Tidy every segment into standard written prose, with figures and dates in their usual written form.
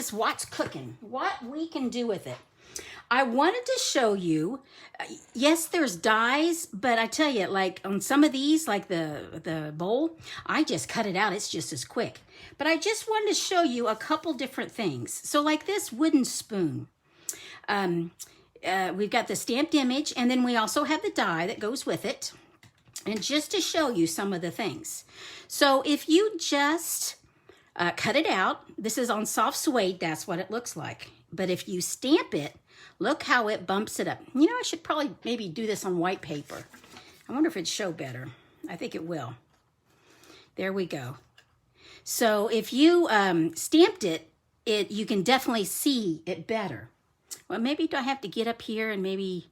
What's cooking, what we can do with it. I wanted to show you, yes, there's dies, but I tell you, like on some of these, like the bowl, I just cut it out. It's just as quick. But I just wanted to show you a couple different things. So like this wooden spoon. We've got the stamped image, and then we also have the die that goes with it. And just to show you some of the things. So if you just cut it out, this is on soft suede, that's what it looks like. But if you stamp it, look how it bumps it up. You know, I should probably maybe do this on white paper. I wonder if it'd show better. I think it will. There we go. So if you stamped it, you can definitely see it better. Well, maybe do I have to get up here and maybe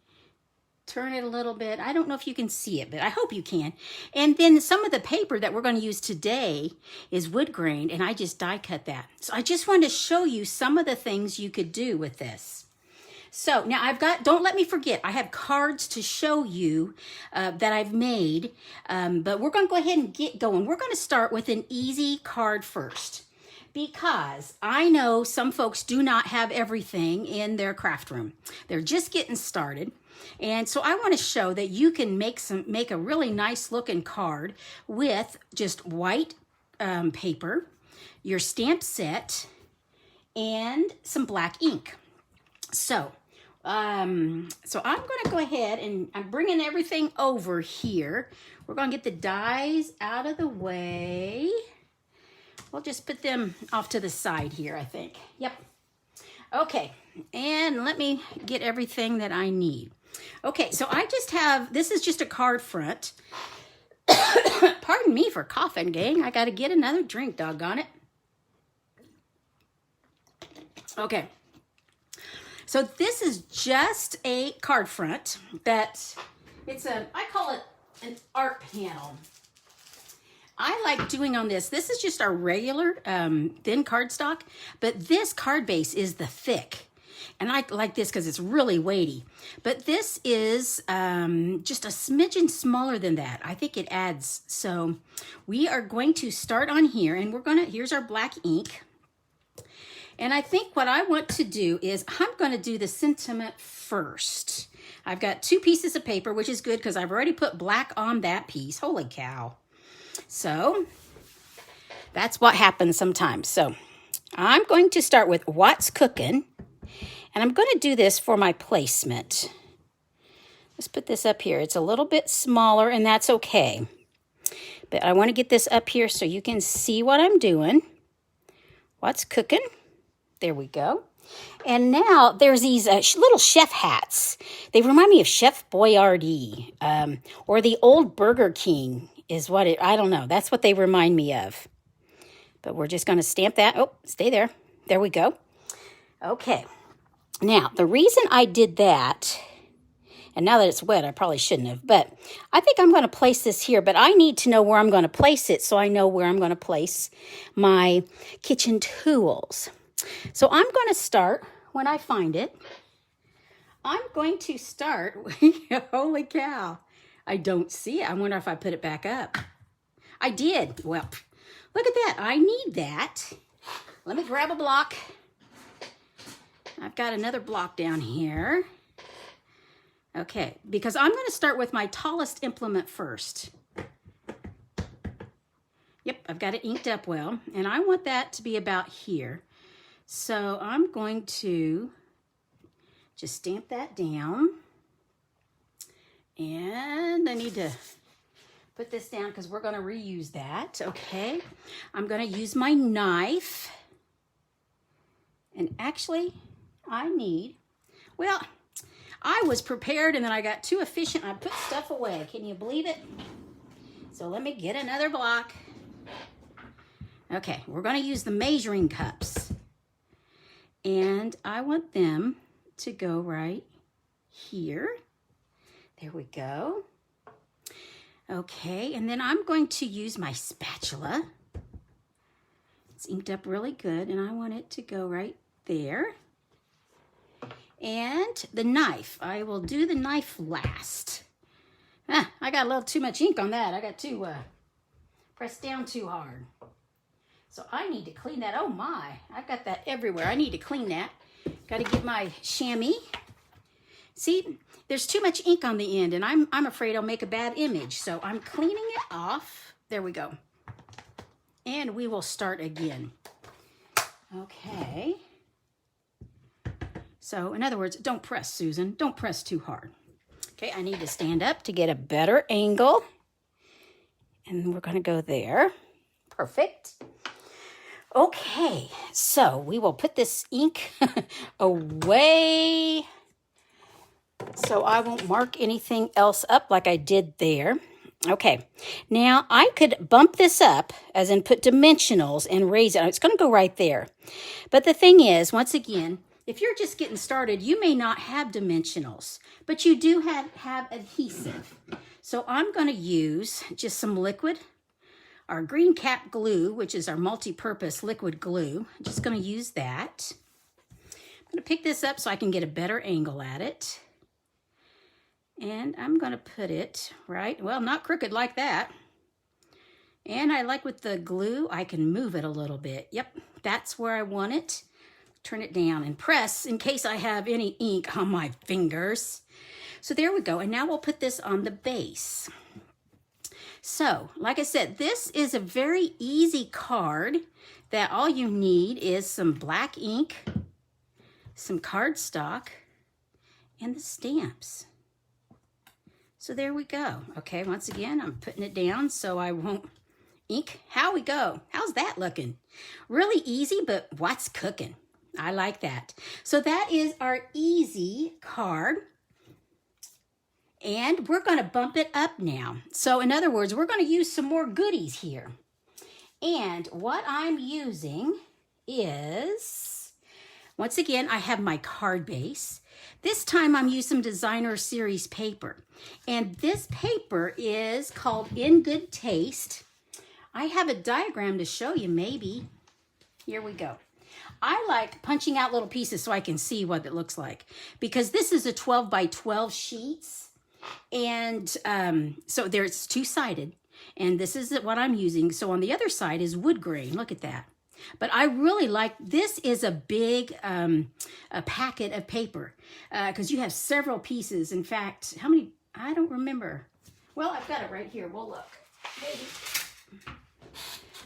turn it a little bit? I don't know if you can see it, but I hope you can. And then some of the paper that we're going to use today is wood grain, and I just die cut that. So I just wanted to show you some of the things you could do with this. So now I've got, don't let me forget, I have cards to show you that I've made, but we're going to go ahead and get going. We're going to start with an easy card first, because I know some folks do not have everything in their craft room. They're just getting started. And so I want to show that you can make a really nice looking card with just white paper, your stamp set, and some black ink. So I'm going to go ahead and I'm bringing everything over here. We're going to get the dies out of the way. We'll just put them off to the side here, I think. Yep. Okay, and let me get everything that I need. Okay, so I just have, this is just a card front. Pardon me for coughing, gang. I got to get another drink, doggone it. Okay. So this is just a card front that I call it an art panel. I like doing on this. This is just our regular thin cardstock, but this card base is the thick. And I like this because it's really weighty. But this is just a smidgen smaller than that. I think it adds. So we are going to start on here, and here's our black ink. And I think what I want to do is I'm going to do the sentiment first. I've got 2 pieces of paper, which is good because I've already put black on that piece. Holy cow. So that's what happens sometimes. So I'm going to start with What's Cookin', and I'm going to do this for my placement. Let's put this up here. It's a little bit smaller, and that's okay. But I want to get this up here so you can see what I'm doing. What's cooking? There we go. And now there's these little chef hats. They remind me of Chef Boyardee or the old Burger King is what I don't know. That's what they remind me of. But we're just going to stamp that. Oh, stay there. There we go. Okay. Now, the reason I did that, and now that it's wet, I probably shouldn't have, but I think I'm going to place this here, but I need to know where I'm going to place it so I know where I'm going to place my kitchen tools. So I'm going to start, when I find it, I'm going to start, holy cow, I don't see it. I wonder if I put it back up. I did. Well, look at that. I need that. Let me grab a block. I've got another block down here. Okay, because I'm going to start with my tallest implement first. Yep, I've got it inked up well, and I want that to be about here. So I'm going to just stamp that down. And I need to put this down because we're going to reuse that, okay? I'm going to use my knife. And actually, well, I was prepared and then I got too efficient. I put stuff away. Can you believe it? So let me get another block. Okay, we're going to use the measuring cups. And I want them to go right here. There we go. Okay, and then I'm going to use my spatula. It's inked up really good, and I want it to go right there. And the knife, I will do the knife last. I got a little too much ink on that. I got to press down too hard. So I need to clean that. Oh my, I've got that everywhere. I need to clean that. Got to get my chamois. See, there's too much ink on the end, and I'm afraid I'll make a bad image. So I'm cleaning it off. There we go. And we will start again. Okay. So in other words, don't press, Susan. Don't press too hard. Okay, I need to stand up to get a better angle. And we're going to go there. Perfect. Okay, so we will put this ink away so I won't mark anything else up like I did there. Okay, now I could bump this up, as in put dimensionals and raise it. It's going to go right there. But the thing is, once again, if you're just getting started, you may not have dimensionals, but you do have adhesive. So I'm going to use just some liquid, our green cap glue, which is our multi-purpose liquid glue. I'm just going to use that. I'm going to pick this up so I can get a better angle at it. And I'm going to put it right, well, not crooked like that. And I like with the glue, I can move it a little bit. Yep, that's where I want it. Turn it down and press in case I have any ink on my fingers. So there we go. And now we'll put this on the base. So, like I said, this is a very easy card that all you need is some black ink, some cardstock, and the stamps. So there we go. Okay, once again, I'm putting it down so I won't ink. How we go? How's that looking? Really easy, but what's cooking? I like that. So that is our easy card. And we're going to bump it up now. So in other words, we're going to use some more goodies here. And what I'm using is, once again, I have my card base. This time I'm using some designer series paper. And this paper is called In Good Taste. I have a diagram to show you maybe. Here we go. I like punching out little pieces so I can see what it looks like. Because this is a 12 by 12 sheets. And so there's two-sided, and this is what I'm using. So on the other side is wood grain. Look at that. But I really like, this is a big a packet of paper because you have several pieces. In fact, how many? I don't remember. Well, I've got it right here. We'll look. Maybe.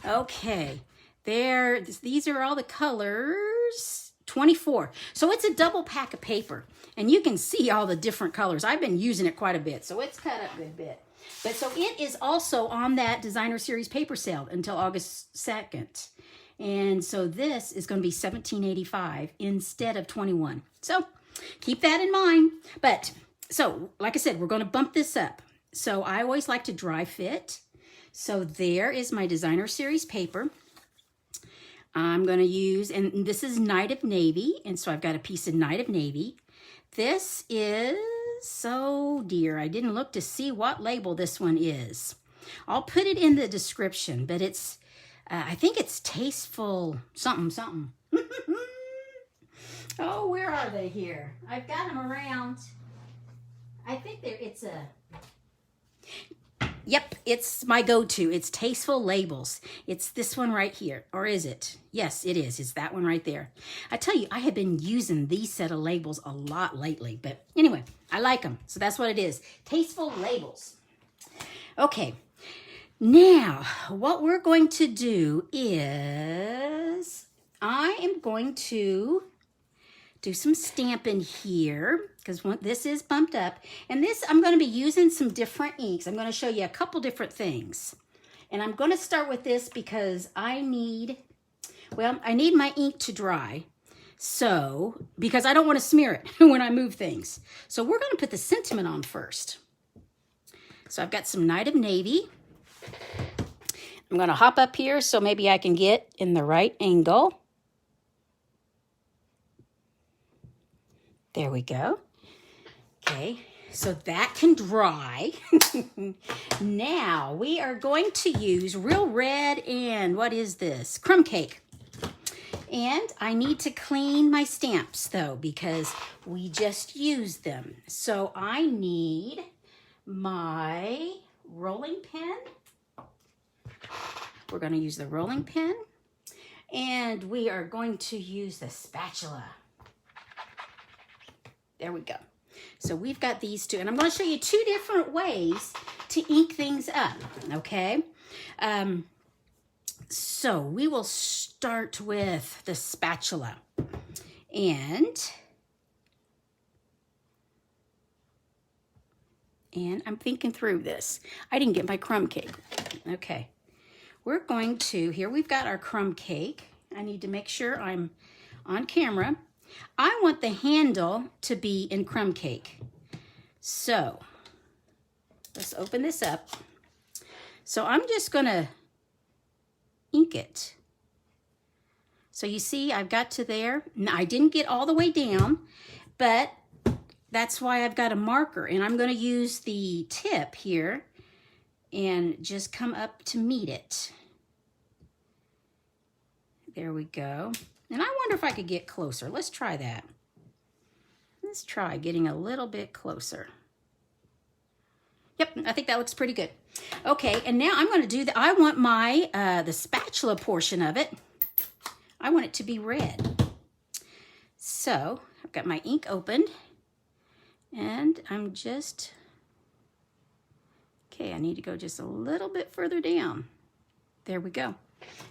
Okay. There. These are all the colors. 24. So it's a double pack of paper. And you can see all the different colors. I've been using it quite a bit, so it's cut up a good bit. But so it is also on that designer series paper sale until August 2nd. And so this is going to be $17.85 instead of $21. So keep that in mind. But so, like I said, we're going to bump this up. So I always like to dry fit. So there is my designer series paper. I'm going to use, and this is Night of Navy. And so I've got a piece of Night of Navy. This is, oh dear, I didn't look to see what label this one is. I'll put it in the description, but it's, I think it's Tasteful something, something. Oh, where are they here? I've got them around. I think it's a, yep, it's my go-to. It's Tasteful Labels. It's this one right here. Or is it? Yes, it is. It's that one right there. I tell you, I have been using these set of labels a lot lately. But anyway, I like them. So that's what it is. Tasteful Labels. Okay. Now, what we're going to do is I am going to do some stamping here because this is bumped up. And this, I'm going to be using some different inks. I'm going to show you a couple different things. And I'm going to start with this because I need my ink to dry. So, because I don't want to smear it when I move things. So we're going to put the sentiment on first. So I've got some Night of Navy. I'm going to hop up here so maybe I can get in the right angle. There we go. Okay, so that can dry. Now we are going to use Real Red and what is this? Crumb Cake. And I need to clean my stamps though because we just used them. So I need my rolling pin. We're going to use the rolling pin. And we are going to use the spatula. There we go. So we've got these two, and I'm going to show you two different ways to ink things up, okay? So we will start with the spatula. And I'm thinking through this. I didn't get my crumb cake. Okay. We're going to, here we've got our crumb cake. I need to make sure I'm on camera. I want the handle to be in crumb cake. So let's open this up. So I'm just going to ink it. So you see, I've got to there. Now, I didn't get all the way down, but that's why I've got a marker. And I'm going to use the tip here and just come up to meet it. There we go. And I wonder if I could get closer. Let's try that. Let's try getting a little bit closer. Yep, I think that looks pretty good. Okay, and now I'm going to do I want my, the spatula portion of it, I want it to be red. So, I've got my ink opened, and I'm just, okay, I need to go just a little bit further down. There we go.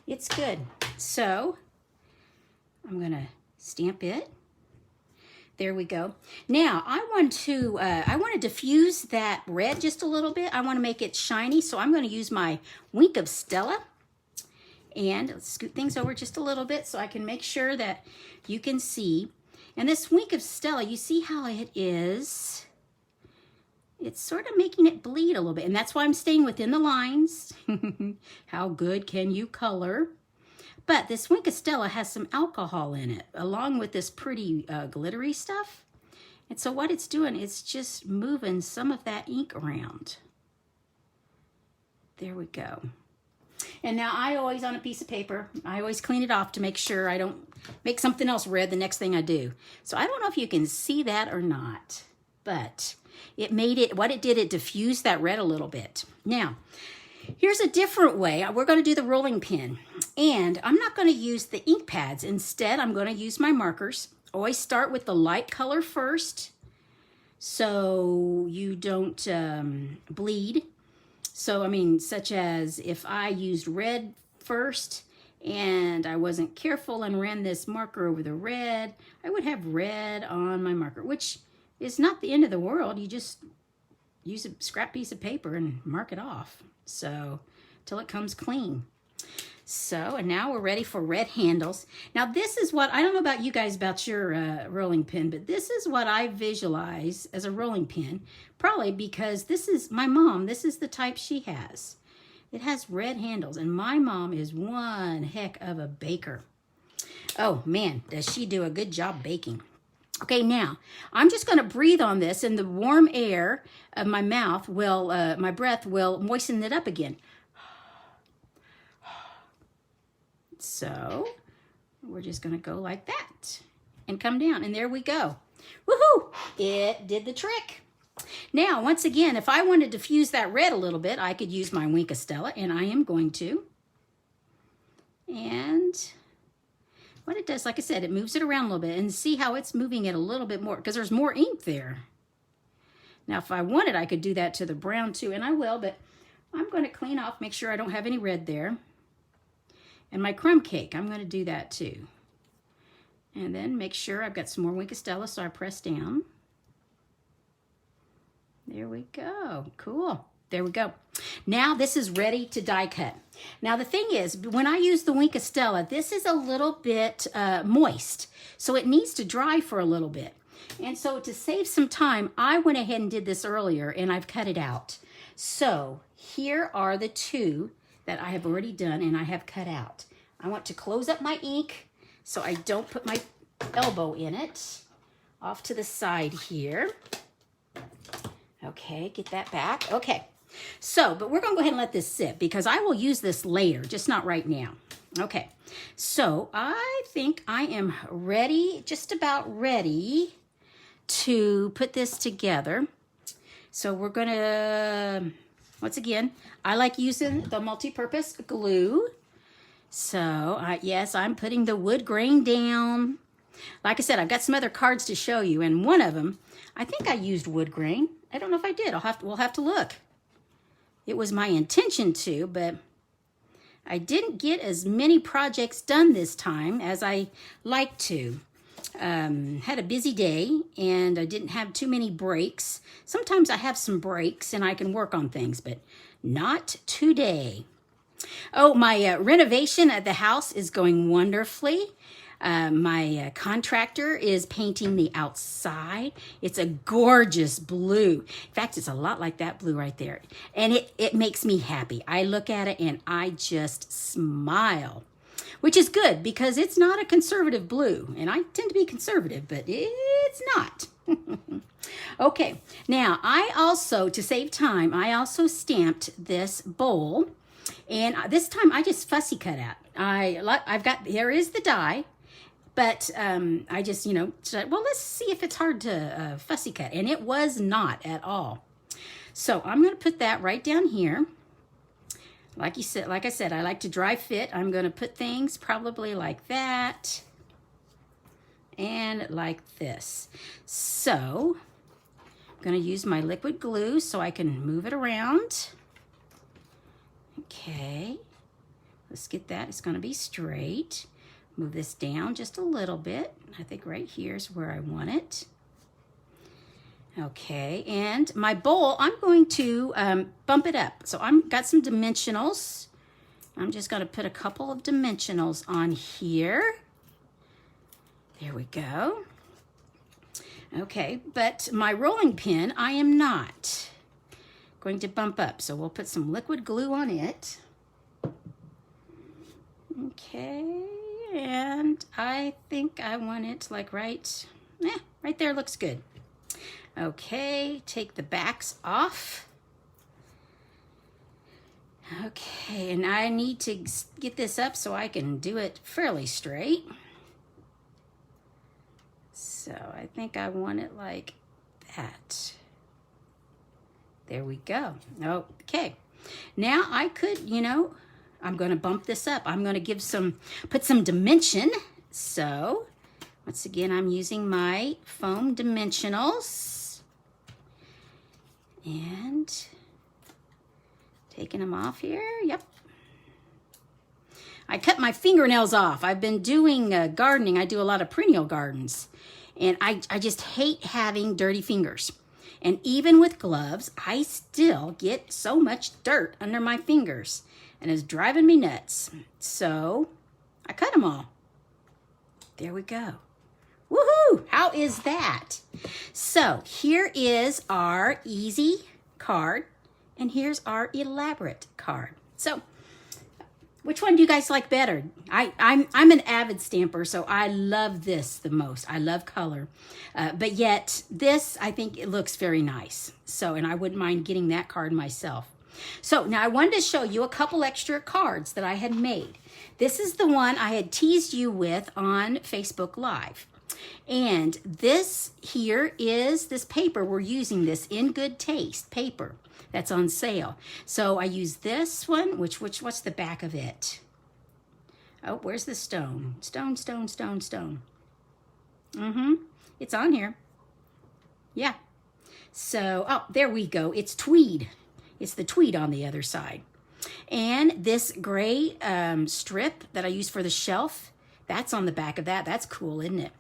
It's good. So, I'm going to stamp it. There we go. Now, I want to diffuse that red just a little bit. I want to make it shiny, so I'm going to use my wink of Stella. And let's scoot things over just a little bit so I can make sure that you can see. And this wink of Stella, you see how it is? It's sort of making it bleed a little bit. And that's why I'm staying within the lines. How good can you color? But this wink of Stella has some alcohol in it, along with this pretty glittery stuff. And so what it's doing, it's just moving some of that ink around. There we go. And now I always, on a piece of paper, I always clean it off to make sure I don't make something else red the next thing I do. So I don't know if you can see that or not, but it made it, what it did, it diffused that red a little bit. Now, here's a different way. We're going to do the rolling pin, and I'm not going to use the ink pads. Instead, I'm going to use my markers. Always start with the light color first so you don't bleed. So, I mean, such as if I used red first and I wasn't careful and ran this marker over the red, I would have red on my marker, which is not the end of the world. You just use a scrap piece of paper and mark it off. So, till it comes clean. So, and now we're ready for red handles. Now, this is what, I don't know about you guys about your rolling pin, but this is what I visualize as a rolling pin. Probably because this is my mom. This is the type she has. It has red handles, and my mom is one heck of a baker. Oh, man, does she do a good job baking. Okay, now, I'm just going to breathe on this, and the warm air of my mouth will, my breath will moisten it up again. So, we're just going to go like that and come down, and there we go. Woohoo! It did the trick. Now, once again, if I wanted to diffuse that red a little bit, I could use my wink of Stella, and I am going to. And what it does, like I said, it moves it around a little bit, and see how it's moving it a little bit more, because there's more ink there. Now, if I wanted, I could do that to the brown too, and I will, but I'm going to clean off, make sure I don't have any red there. And my crumb cake, I'm going to do that too. And then make sure I've got some more wink of Stella, so I press down. There we go. Cool. There we go. Now this is ready to die cut. Now the thing is, when I use the wink of Stella, this is a little bit moist. So it needs to dry for a little bit. And so to save some time, I went ahead and did this earlier, and I've cut it out. So here are the two that I have already done and I have cut out. I want to close up my ink so I don't put my elbow in it. Off to the side here. Okay, get that back. Okay, so, but we're going to go ahead and let this sit because I will use this later, just not right now. Okay, so I think I am ready, just about ready to put this together. So we're going to, once again, I like using the multi-purpose glue. So, yes, I'm putting the wood grain down. Like I said, I've got some other cards to show you, and one of them, I think I used wood grain. I don't know if I did. We'll have to look. It was my intention to, but I didn't get as many projects done this time as I like to. Had a busy day, and I didn't have too many breaks. Sometimes I have some breaks, and I can work on things, but not today. Oh, my renovation at the house is going wonderfully. My contractor is painting the outside. It's a gorgeous blue. In fact, it's a lot like that blue right there. And it makes me happy. I look at it and I just smile, which is good because it's not a conservative blue. And I tend to be conservative, but it's not. Okay, now I also, to save time, I also stamped this bowl. And this time I just fussy cut out. There is the die. But I just, said, well, let's see if it's hard to fussy cut. And it was not at all. So I'm going to put that right down here. Like I said, I like to dry fit. I'm going to put things probably like that and like this. So I'm going to use my liquid glue so I can move it around. Okay, let's get that. It's going to be straight. Move this down just a little bit. I think right here is where I want it. Okay, and my bowl, I'm going to bump it up. So I've got some dimensionals. I'm just going to put a couple of dimensionals on here. There we go. Okay, but my rolling pin, I am not going to bump up. So we'll put some liquid glue on it. Okay. And I think I want it like right there looks good. Okay, take the backs off. Okay, and I need to get this up so I can do it fairly straight. So I think I want it like that. There we go. Okay, now I could, I'm going to bump this up. I'm going to put some dimension. So, once again, I'm using my foam dimensionals. And taking them off here. Yep. I cut my fingernails off. I've been doing gardening. I do a lot of perennial gardens. And I just hate having dirty fingers. And even with gloves, I still get so much dirt under my fingers. And it's driving me nuts. So I cut them all. There we go. Woohoo! How is that? So here is our easy card. And here's our elaborate card. So which one do you guys like better? I'm an avid stamper, so I love this the most. I love color. But yet this, I think it looks very nice. So, and I wouldn't mind getting that card myself. So now I wanted to show you a couple extra cards that I had made. This is the one I had teased you with on Facebook Live. And this here is this paper. We're using this In Good Taste paper that's on sale. So I use this one, what's the back of it? Oh, where's the stone? Stone. It's on here. Yeah. So, oh, there we go. It's tweed. It's the tweed on the other side. And this gray strip that I use for the shelf, that's on the back of that. That's cool, isn't it?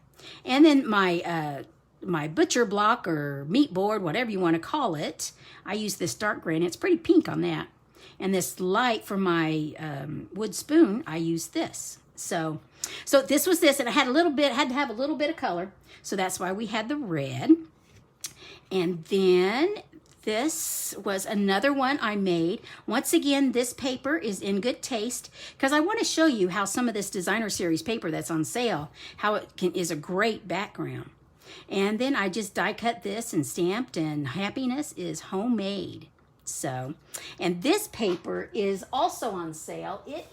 And then my butcher block or meat board, whatever you want to call it, I use this dark gray, and it's pretty pink on that. And this light for my wood spoon, I use this. So this was this, and I had to have a little bit of color. So that's why we had the red. And then this was another one I made. Once again, this paper is In Good Taste because I want to show you how some of this designer series paper that's on sale, how it is a great background. And then I just die cut this and stamped, and happiness is homemade. So, and this paper is also on sale. It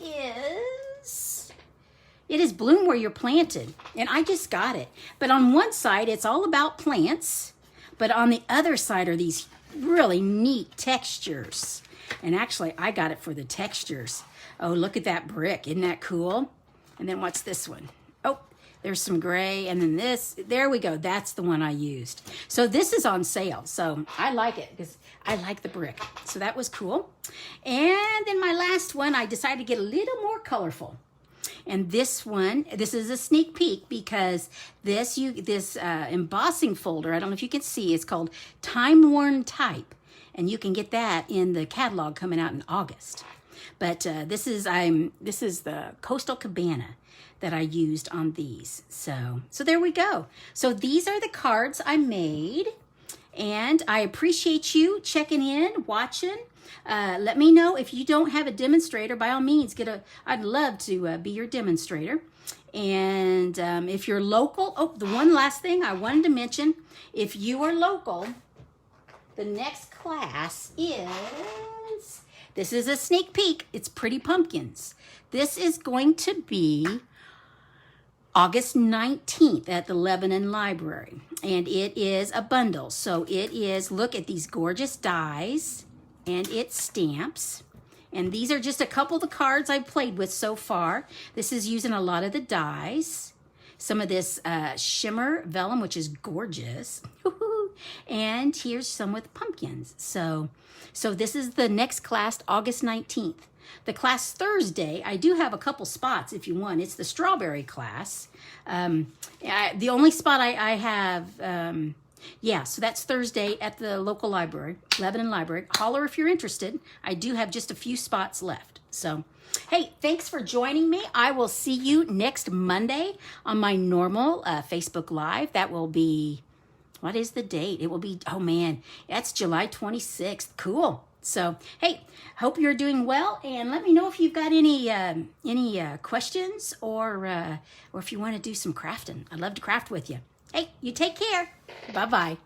is Bloom Where You're Planted, and I just got it. But on one side, it's all about plants, but on the other side are these really neat textures. And actually, I got it for the textures. Oh, look at that brick. Isn't that cool? And then what's this one? Oh, there's some gray, and then this. There we go. That's the one I used. So this is on sale. So I like it because I like the brick. So that was cool. And then my last one, I decided to get a little more colorful. And this one, this is a sneak peek because this embossing folder, I don't know if you can see, it's called Timeworn Type. And you can get that in the catalog coming out in August. But this is the Coastal Cabana that I used on these. So there we go. So these are the cards I made. And I appreciate you checking in, watching. Let me know if you don't have a demonstrator. By all means, I'd love to be your demonstrator. And if you're local, oh, the one last thing I wanted to mention, if you are local, the next class is, this is a sneak peek. It's Pretty Pumpkins. This is going to be August 19th at the Lebanon Library. And it is a bundle. So it is, look at these gorgeous dies and it stamps. And these are just a couple of the cards I've played with so far. This is using a lot of the dies. Some of this shimmer vellum, which is gorgeous. And here's some with pumpkins. So this is the next class, August 19th. The class Thursday, I do have a couple spots if you want. It's the strawberry class. The only spot I have, yeah, so that's Thursday at the local library, Lebanon Library. Holler if you're interested. I do have just a few spots left. So, hey, thanks for joining me. I will see you next Monday on my normal Facebook Live. That will be, what is the date? It will be, oh man, that's July 26th. Cool. So, hey, hope you're doing well, and let me know if you've got any questions or if you want to do some crafting. I'd love to craft with you. Hey, you take care. Bye-bye.